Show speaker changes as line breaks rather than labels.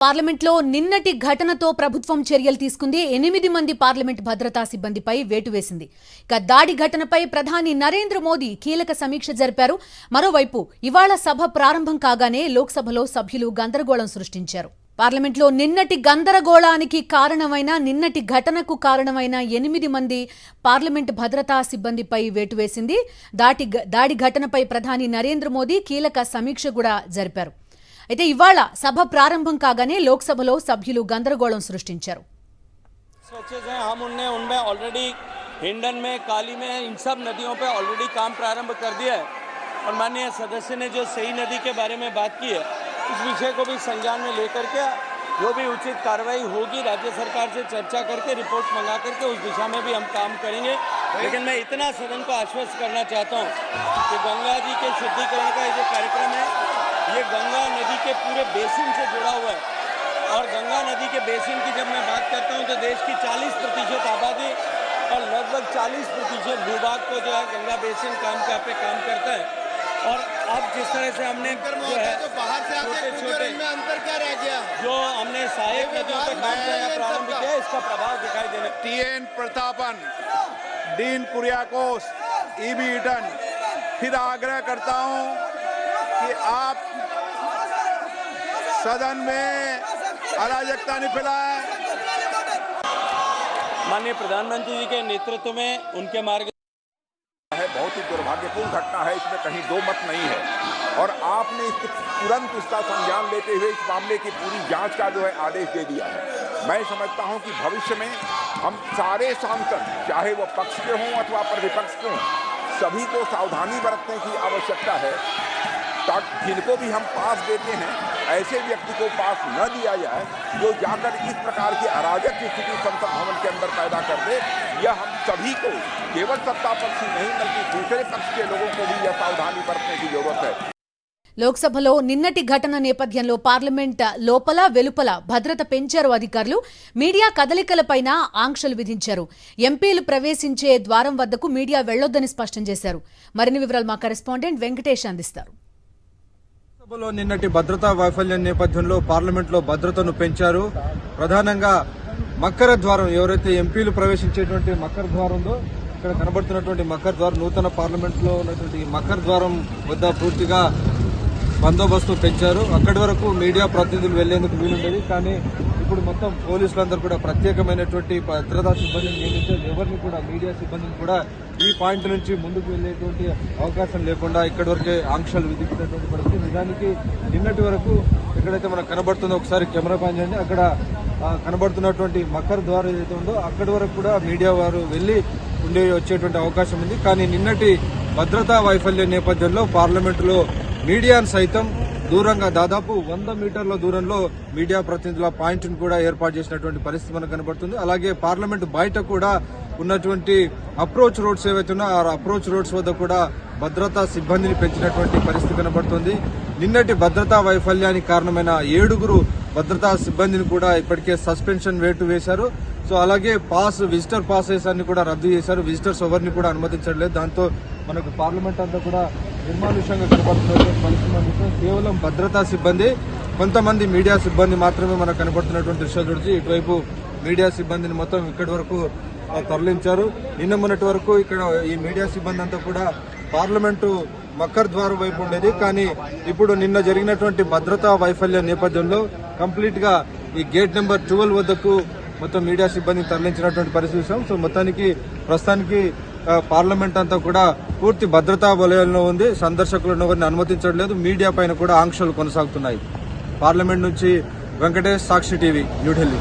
పార్లమెంట్లో నిన్నటి ఘటనతో ప్రభుత్వం చర్యలు తీసుకుంది. 8 మంది పార్లమెంట్ భద్రతా సిబ్బందిపై వేటు వేసింది. ఇక దాడి ఘటనపై ప్రధాని నరేంద్ర మోదీ కీలక సమీక్ష జరిపారు. మరోవైపు ఇవాళ సభ ప్రారంభం కాగానే లోక్సభలో సభ్యులు గందరగోళం సృష్టించారు. పార్లమెంట్లో నిన్నటి గందరగోళానికి కారణమైన నిన్నటి ఘటనకు కారణమైన 8 మంది పార్లమెంట్ భద్రతా సిబ్బందిపై వేటు వేసింది. దాడి ఘటనపై ప్రధాని నరేంద్ర మోదీ కీలక సమీక్ష కూడా జరిపారు. అయితే ఇవాళ సభ ప్రారంభం కాగానే లోక్సభలో సభ్యులు గందరగోళం సృష్టించారు.
उनमें ऑलरेडी हिंडन में, काली में, इन सब नदियों पे ऑलरेडी काम प्रारंभ कर दिया है और माननीय सदस्य ने जो सही नदी के बारे में बात की है, इस विषय को भी संज्ञान में लेकर के जो भी उचित कार्रवाई होगी राज्य सरकार से चर्चा करके रिपोर्ट मंगा करके उस दिशा में भी हम काम करेंगे। लेकिन मैं इतना सदन को आश्वस्त करना चाहता हूँ कि गंगा जी के शुद्धिकरण का ये जो कार्यक्रम है, ये गंगा नदी के पूरे बेसिन से जुड़ा हुआ है और गंगा नदी के बेसिन की जब मैं बात करता हूँ तो देश की 40% आबादी और लगभग 40% भूभाग को जो है गंगा बेसिन काम करता है। और अब जिस तरह से हमने जो है
बाहर से छोटे में अंतर क्या रह गया,
जो हमने सहायक नदियों पर काम करना प्रारंभ किया, इसका प्रभाव दिखाई देने।
TN प्रतापन, डीन कुरियाकोस, EB ईटन, फिर आग्रह करता हूँ कि आप सदन में अराजकता नहीं फैलाएं।
माननीय प्रधानमंत्री जी के नेतृत्व में उनके मार्ग
है बहुत ही दुर्भाग्यपूर्ण घटना है, इसमें कहीं दो मत नहीं है और आपने तुरंत इसका संज्ञान लेते हुए इस मामले की पूरी जांच का जो है आदेश दे दिया है। मैं समझता हूं कि भविष्य में हम सारे सांसद, चाहे वो पक्ष के हों अथवा प्रतिपक्ष के हों, सभी को सावधानी बरतने की आवश्यकता है ताकि जिनको भी हम पास देते हैं ऐसे व्यक्ति को पास न दिया जाए जो जाकर इस प्रकार की अराजक की स्थिति संसद भवन के अंदर पैदा कर दे। यह हम सभी को, केवल सत्ता पक्ष ही नहीं बल्कि दूसरे पक्ष के लोगों को भी यह सावधानी बरतने की जरूरत है।
లోక్సభలో నిన్నటి ఘటన నేపథ్యంలో పార్లమెంట్ లోపల వెలుపల భద్రత పెంచారు అధికారులు. మీడియా కదలికలపైన ఆంక్షలు విధించారు. ఎంపీలు ప్రవేశించే ద్వారం వద్దకు మీడియా వెళ్లొద్దని స్పష్టం చేశారు. మరిన్ని వివరాలు మా కరెస్పాండెంట్ వెంకటేష్ అందిస్తారు.
లోక్సభలో నిన్నటి భద్రతా వైఫల్యం నేపథ్యంలో పార్లమెంట్లో భద్రతను పెంచారు. ప్రధానంగా మక్కర ద్వారం, ఎవరైతే ఎంపీలు ప్రవేశించేటువంటి మక్కర ద్వారం ఉందో ఇక్కడ కనబడుతున్నటువంటి మక్కర ద్వారం, నూతన పార్లమెంట్లో ఉన్నటువంటి మక్కర ద్వారం వద్ద పూర్తిగా బందోబస్తు పెంచారు. అక్కడి వరకు మీడియా ప్రతినిధులు వెళ్లేందుకు వీలుండేది. కానీ ఇప్పుడు మొత్తం పోలీసులందరూ కూడా ప్రత్యేకమైనటువంటి భద్రతా సిబ్బందిని నియమించారు. ఎవరిని కూడా, మీడియా సిబ్బందిని కూడా ఈ పాయింట్ నుంచి ముందుకు వెళ్లేటువంటి అవకాశం లేకుండా ఇక్కడి వరకే ఆంక్షలు విధించినటువంటి పరిస్థితి. నిజానికి నిన్నటి వరకు ఎక్కడైతే మనకు కనబడుతుందో, ఒకసారి కెమెరా పని చేయండి, అక్కడ కనబడుతున్నటువంటి మక్కర్ ద్వారం ఏదైతే ఉందో అక్కడి వరకు కూడా మీడియా వారు వెళ్లి వచ్చేటువంటి అవకాశం ఉంది. కానీ నిన్నటి భద్రతా వైఫల్యం నేపథ్యంలో పార్లమెంటులో మీడియాను సైతం దూరంగా, దాదాపు 100 మీటర్ల దూరంలో మీడియా ప్రతినిధుల పాయింట్ను కూడా ఏర్పాటు చేసినటువంటి పరిస్థితి మనకు కనబడుతుంది. అలాగే పార్లమెంట్ బయట కూడా ఉన్నటువంటి అప్రోచ్ రోడ్స్ ఏవైతే ఉన్నాయో ఆ అప్రోచ్ రోడ్స్ వద్ద కూడా భద్రతా సిబ్బందిని పెంచినటువంటి పరిస్థితి కనబడుతుంది. నిన్నటి భద్రతా వైఫల్యానికి కారణమైన 7 భద్రతా సిబ్బందిని కూడా ఇప్పటికే సస్పెన్షన్ వేటు వేశారు. సో అలాగే విజిటర్ పాసెస్ అన్ని కూడా రద్దు చేశారు. విజిటర్స్ ఎవరిని కూడా అనుమతించట్లేదు. దాంతో మనకు పార్లమెంట్ అంతా కూడా నిర్మానుష్యంగా కనబడుతున్నటువంటి పరిస్థితి. కేవలం భద్రతా సిబ్బంది, కొంతమంది మీడియా సిబ్బంది మాత్రమే మనకు కనబడుతున్నటువంటి దృశ్యాలు చూసి ఇటువైపు మీడియా సిబ్బందిని మొత్తం ఇక్కడి వరకు తరలించారు. నిన్న మొన్నటి వరకు ఇక్కడ ఈ మీడియా సిబ్బంది అంతా కూడా పార్లమెంటు మక్కర్ ద్వారం వైపు ఉండేది. కానీ ఇప్పుడు నిన్న జరిగినటువంటి భద్రతా వైఫల్యం నేపథ్యంలో కంప్లీట్ గా ఈ గేట్ నెంబర్ 12 వద్దకు మొత్తం మీడియా సిబ్బందిని తరలించినటువంటి పరిస్థితి. సో మొత్తానికి ప్రస్తుతానికి పార్లమెంట్ అంతా కూడా పూర్తి భద్రతా వలయంలో ఉంది. సందర్శకులను ఎవరిని అనుమతించట్లేదు. మీడియా పైన కూడా ఆంక్షలు కొనసాగుతున్నాయి. పార్లమెంట్ నుంచి వెంకటేష్, సాక్షి టీవీ, న్యూఢిల్లీ.